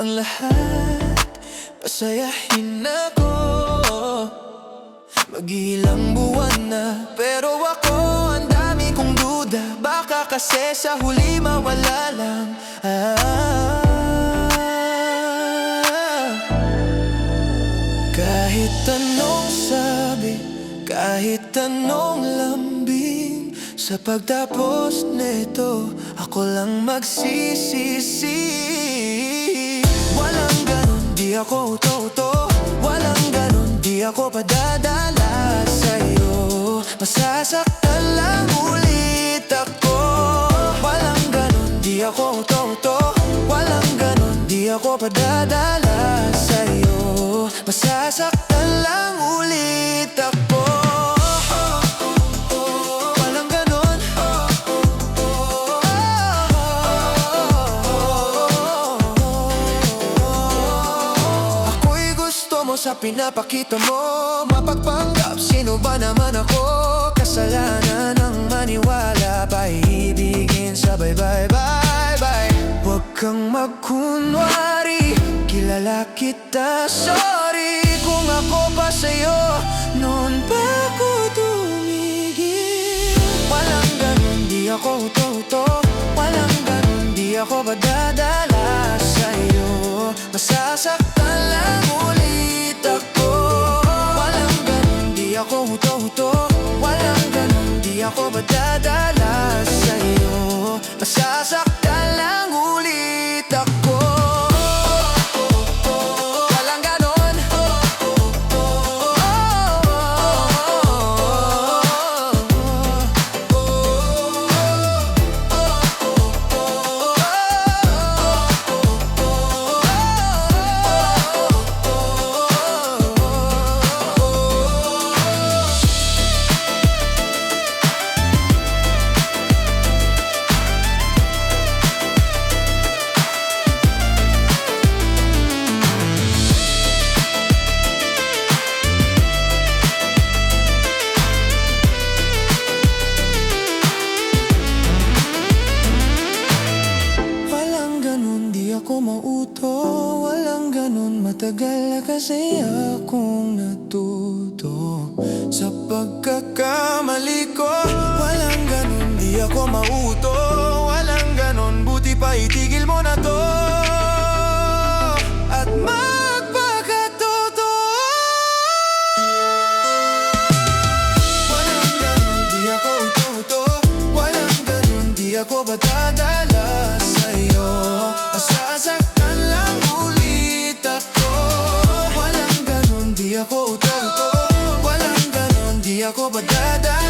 ang lahat, pasayahin ako. Mag-ilang buwan na, pero ako ang dami kong duda. Baka kasi sa huli mawala lang. Kahit anong sabi, kahit anong lambing, sa pagtapos nito, ako lang magsisisi. Walang ganon, di ako toto. Walang ganon, di ako padadala sa'yo. Masasaktan lang ulit ako. Walang ganon, di ako toto. Walang ganon, di ako padadala sa'yo. Masasaktan lang ulit ako. Walang ganon. Ako'y gusto mo sa pinapakita mo, mapagpanggap, sino ba naman ako? Kasalanan ng maniwala, paibigin sabay bye bye bye. Huwag kang magkunwari, kilala kita, sorry kung ako pa sa'yo noon pa ako tumigil. Walang ganon, di ako toto. Walang ganon, di ako padadala sa'yo. Masasaktan lang ulit ako. Walang ganon, di ako toto. Walang ganon, di ako padadala sa'yo. Masasaktan lang ulit ako. Walang ganon. Ako mauto, walang ganon. Matagal na kasi akong natuto sa pagkakamali ko. Walang ganon, di ako mauto. Walang ganon, buti pa itigil mo na to at magpakatotoo. Walang ganon, di ako uto. Walang ganon, di ako patadala sa'yo. Masasaktan lang ulit ako. Walang ganon, di ako uto. Walang ganon, di ako padadala